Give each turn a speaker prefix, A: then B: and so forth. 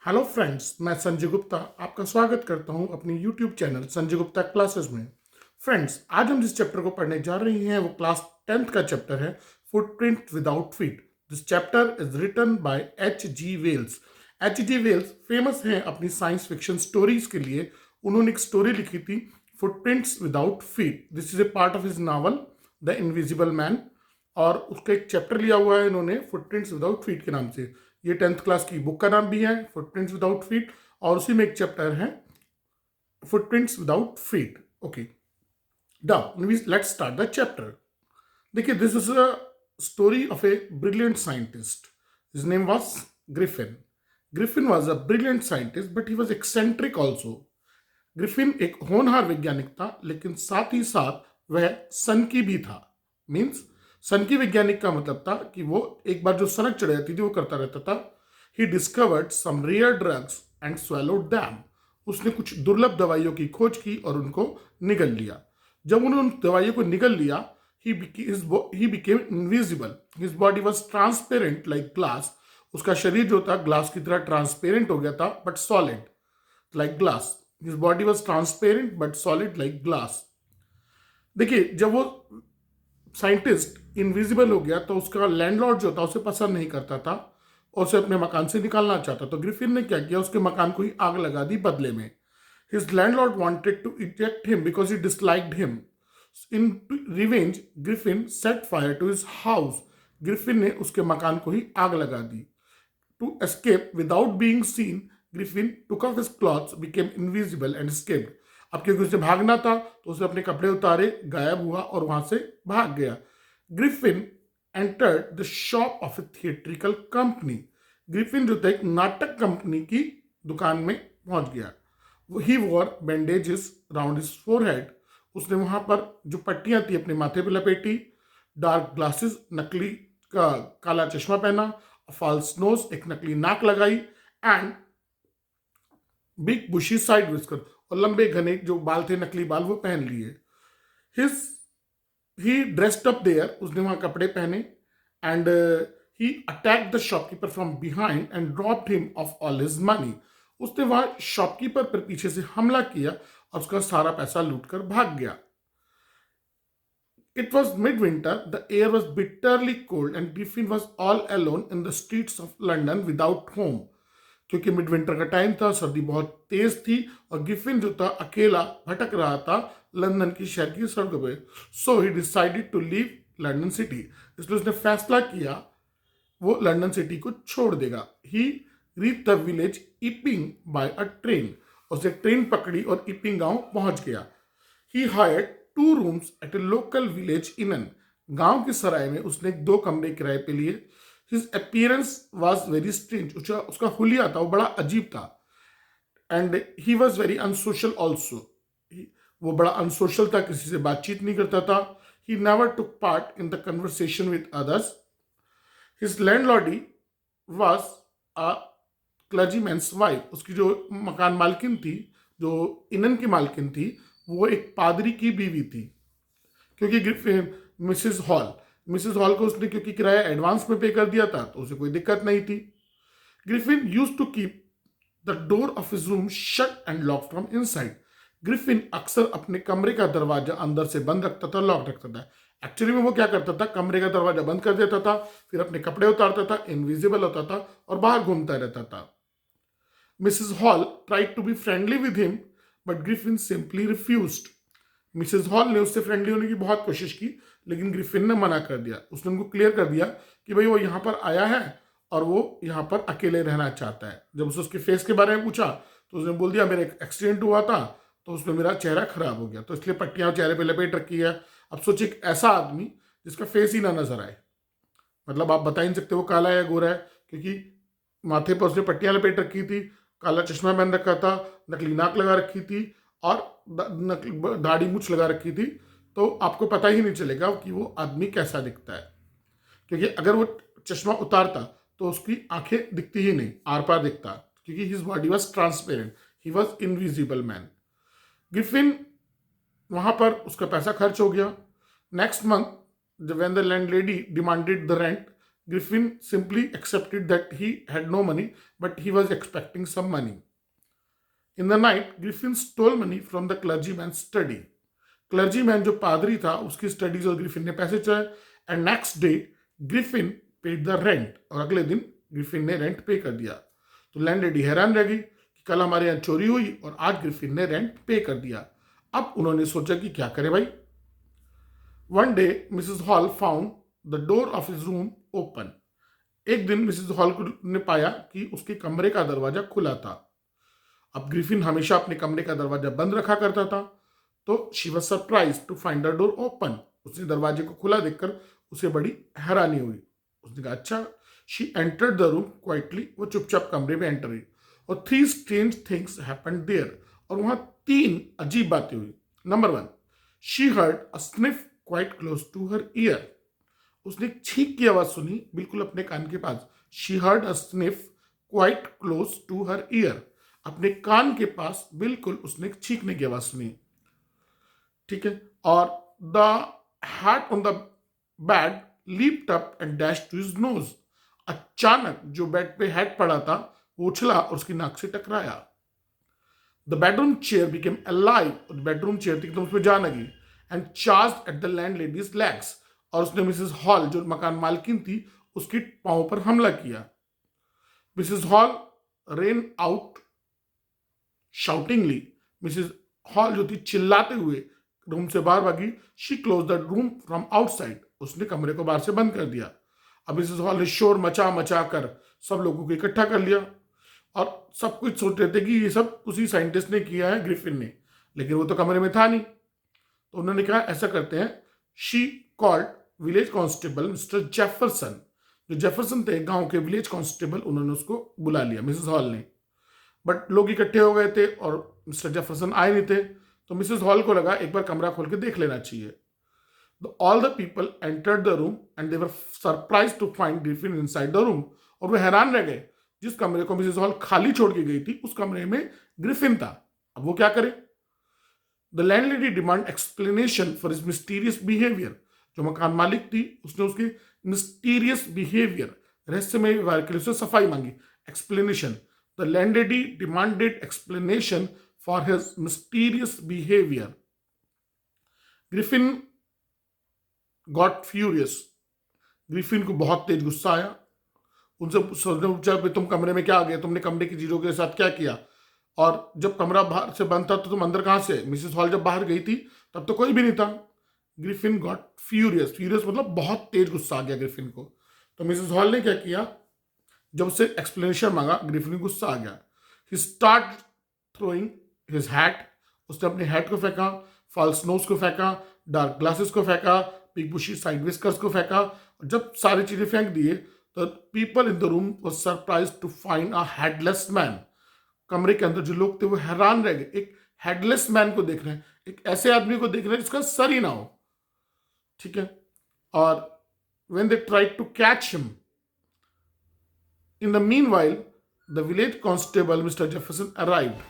A: Hello friends, मैं संजय गुप्ता आपका स्वागत करता हूं अपनी YouTube channel Sanjay Gupta classes में। फ्रेंड्स, आज हम जिस चैप्टर को पढ़ने जा रहे हैं वो क्लास 10th का चैप्टर है, footprint without feet. This chapter is written by H.G. Wells. H.G. Wells famous हैं अपनी साइंस फिक्शन स्टोरीज के लिए। उन्होंने एक स्टोरी लिखी थी, footprints without feet. This is a part of his novel the invisible man, और उसका एक चैप्टर लिया हुआ है इन्होंने फुटप्रिंट्स विदाउट फीट के नाम से। ये 10th क्लास की बुक का नाम भी है, फुटप्रिंट्स विदाउट फीट, और उसी में एक चैप्टर है footprints without feet. Okay, now let's start the chapter. देखिए, this is a story of a brilliant scientist. His name was Griffin. Griffin was a brilliant scientist but he was eccentric also. Griffin एक होनहार वैज्ञानिक था, लेकिन साथ ही साथ वह सनकी भी था। मीन्स सनकी वैज्ञानिक का मतलब था कि वो एक बार जो सनक चढ़ जाती थी वो करता रहता था। He discovered some rare drugs and swallowed them. उसने कुछ दुर्लभ दवाइयों की खोज की और उनको निगल लिया। जब उन्होंने उन दवाइयों को निगल लिया, he became invisible. His body was transparent like glass. उसका शरीर जो था ग्लास की तरह ट्रांसपेरेंट हो गया था, but solid like glass. His body was transparent but solid like glass. देखिए, जब वो साइंटिस्ट इनविजिबल हो गया तो उसका लैंडलॉर्ड जो था उसे पसंद नहीं करता था और उसे अपने मकान से निकालना चाहता। तो ग्रिफिन ने क्या किया, उसके मकान को ही आग लगा दी बदले में। His landlord wanted to eject him because he disliked him. In revenge Griffin set fire to his house. Griffin ने उसके मकान को ही आग लगा दी। To escape without being seen, Griffin took off his clothes, became invisible and escaped. अब क्योंकि उसे भागना था तो उसे अपने कपड़े उतारे, गायब हुआ और वहां से भाग गया। Griffin entered the shop of A theatrical company. Griffin जो था एक नाटक कंपनी की दुकान में पहुंच गया। He wore bandages round his forehead. उसने वहां पर जो पट्टियां थी अपने माथे पे लपेटी। डार्क ग्लासेस, नकली का काला चश्मा पहना। फॉल्स नोज, एक नकली नाक लगाई। And big bushy side whisker, और लंबे घने जो बाल थे, नकली बाल, वो पहन लिए। His he dressed up there, उसने वहां कपड़े पहने। And he attack the shopkeeper from behind and dropped him off all his money. उसने वहां शॉपकीपर पर पीछे से हमला किया और उसका सारा पैसा लूटकर भाग गया। It was midwinter, the air was bitterly cold, and Griffin was all alone in the streets of London without home. क्योंकि मिड विंटर का टाइम था, सर्दी बहुत तेज थी और ग्रिफिन जो था अकेला भटक रहा था लंदन की शहर की सड़कों पे। So he decided to leave London city. इसलिए उसने फैसला किया वो लंदन सिटी को छोड़ देगा। He reach the village Epping by a train. उसने ट्रेन पकड़ी और ईपिंग गांव पहुंच गया। He hired 2 rooms at a local village inn. गांव के सराय में उसने 2 कमरे किराए पे लिए। His appearance was very strange. उसका हुलिया था वो बड़ा अजीब था। And he was very unsocial also. वो बड़ा अनसोशल था, किसी से बातचीत नहीं करता था। He never took part in the conversation with others. His landlady was a clergyman's wife. उसकी जो मकान मालकिन थी, जो इनन की मालकिन थी, वो एक पादरी की बीवी थी। क्योंकि मिसेस हॉल को उसने क्योंकि किराया एडवांस में पे कर दिया था तो उसे कोई दिक्कत नहीं थी। Griffin use to keep the door of his room shut and lock from inside. Griffin अक्सर अपने कमरे का दरवाजा अंदर से बंद रखता था, लॉक रखता था। एक्चुअली में वो क्या करता था, कमरे का दरवाजा बंद कर देता था, फिर अपने कपड़े उतारता था, इनविजिबल होता था और बाहर घूमता रहता था। Mrs Hall tried to be friendly with him, but Griffin simply refused. Mrs Hall ने उससे फ्रेंडली होने की बहुत कोशिश की, लेकिन ग्रिफिन ने मना कर दिया। उसने उनको क्लियर कर दिया कि भाई वो यहाँ पर आया है और वो यहाँ पर अकेले रहना चाहता है। जब उसके फेस के बारे में पूछा तो उसने बोल दिया मेरा एक एक्सीडेंट हुआ था तो उसमें मेरा चेहरा खराब हो गया, तो इसलिए पट्टियां चेहरे पे लपेट रखी है। अब सोचिए एक ऐसा आदमी जिसका फेस ही ना नजर आए, मतलब आप बता ही नहीं सकते वो काला है या गोरा है, क्योंकि माथे पर उसने पट्टियां लपेट रखी थी, काला चश्मा पहन रखा था, नकली नाक लगा रखी थी और दाढ़ी मूछ लगा रखी थी। तो आपको पता ही नहीं चलेगा कि वो आदमी कैसा दिखता है, क्योंकि अगर वो चश्मा उतारता तो उसकी आंखें दिखती ही नहीं, आर पार दिखता, क्योंकि his body was transparent, he was invisible man. Griffin वहां पर उसका पैसा खर्च हो गया। Next month when the landlady demanded the rent, Griffin simply accepted that he had no money, but he was expecting some money. In the night, Griffin stole money from the clergyman's study. Clergyman जो पादरी था उसकी studies और Griffin ने पैसे चुराए. And next day Griffin paid the rent, और अगले दिन ग्रिफिन ने रेंट पे कर दिया. तो लैंडलेडी हैरान रह गई कि कल हमारे यहाँ चोरी हुई और आज ग्रिफिन ने रेंट पे कर दिया. अब उन्होंने सोचा कि क्या करें भाई. One day Mrs hall found the door of his room open. एक दिन मिसेस हॉल ने पाया कि उसके कमरे का दरवाजा खुला था. अब ग्रिफिन हमेशा अपने कमरे का दरवाजा बंद रखा करता था, तो she was surprise to find the door open. उसने दरवाजे को खुला देखकर उसे बड़ी हैरानी हुई. उसने कहा अच्छा. She entered the room quietly. वो चुपचाप कमरे में एंटर हुई और 3 स्ट्रेंज थिंग्स हैपेंड देयर. और वहां 3 अजीब बातें हुई. Number 1, she heard a sniff quite close to her ear. उसने एक छींक की आवाज सुनी बिल्कुल अपने कान के पास. She heard a sniff quite close to her ear. अपने कान के पास बिल्कुल उसने छींकने की आवाज सुनी. ठीक है. और the hat on the bed leaped up and dash to his nose. अचानक जो बेड पे हैट पड़ा था वो उछला और उसकी नाक से टकराया. The bedroom chair became alive. Bedroom chair थी एकदम उसमें जान लगी. And charged at the landlady's legs. और उसने मिसेस हॉल जो मकान मालकिन थी उसके पांव पर हमला किया. Mrs Hall ran out shoutingly. Mrs Hall जो थी चिल्लाते हुए रूम से बाहर भागी. She close the room from outside. उसने कमरे को बाहर से बंद कर दिया. अब मिसेस हॉल ने शोर मचा मचा कर सब लोगों को इकट्ठा कर लिया और सब कुछ सोच रहे थे कि ये सब उसी साइंटिस्ट ने किया है, ग्रिफिन ने. लेकिन वो तो कमरे में था नहीं. तो उन्होंने कहा ऐसा करते हैं. She called village constable mister Jefferson. जो जेफरसन थे गांव के विलेज कांस्टेबल, उन्होंने उसको बुला लिया मिसेस हॉल ने. बट लोग इकट्ठे हो गए थे और मिस्टर जेफरसन आए नहीं थे. तो मिसेस हॉल को लगा एक बार कमरा खोल के देख लेना चाहिए. All the people entered the room and they were surprised to find Griffin inside the room. और वे हैरान रह गए. जिस कमरे को मिसेस हॉल खाली छोड़ के गई थी उस कमरे में ग्रिफिन था. अब वो क्या करे. The landlady demand explanation for his mysterious behaviour. जो मकान मालिक थी उसने उसके मिस्टीरियस बिहेवियर, रहस्यमय व्यवहार के लिए उससे सफाई मांगी. Explanation. The landlady demanded explanation for his mysterious behavior. Griffin got furious. Griffin को बहुत तेज गुस्सा आया. उनसे पूछा तुम कमरे में क्या आ गए, तुमने कमरे की चीजों के साथ क्या किया, और जब कमरा बाहर से बंद था तो तुम अंदर कहां से. मिसेस हॉल जब बाहर गई थी तब तो कोई भी नहीं था. Griffin got furious. फ्यूरियस मतलब बहुत तेज गुस्सा आ गया ग्रिफिन को. तो मिसेस हॉल ने क्या किया, जब उससे एक्सप्लेनेशन मांगा ग्रिफिन को गुस्सा आ गया. ही स्टार्ट थ्रोइंग हिज हैट. उसने अपने हैट को फेंका, फॉल्स नोज को फेंका, डार्क ग्लासेस को फेंका, बिग बुशी साइड विस्कर्स को फेंका. जब सारी चीजें फेंक दिए तो people in the room was surprise to find a headless man. कमरे के अंदर जो लोग थे वो हैरान रह गए. एक हेडलेस मैन को देख रहे हैं, एक ऐसे आदमी को देख रहे हैं जिसका सर ही ना हो. ठीक है. और when they tried to catch him, in the meanwhile the village constable mister Jefferson arrived.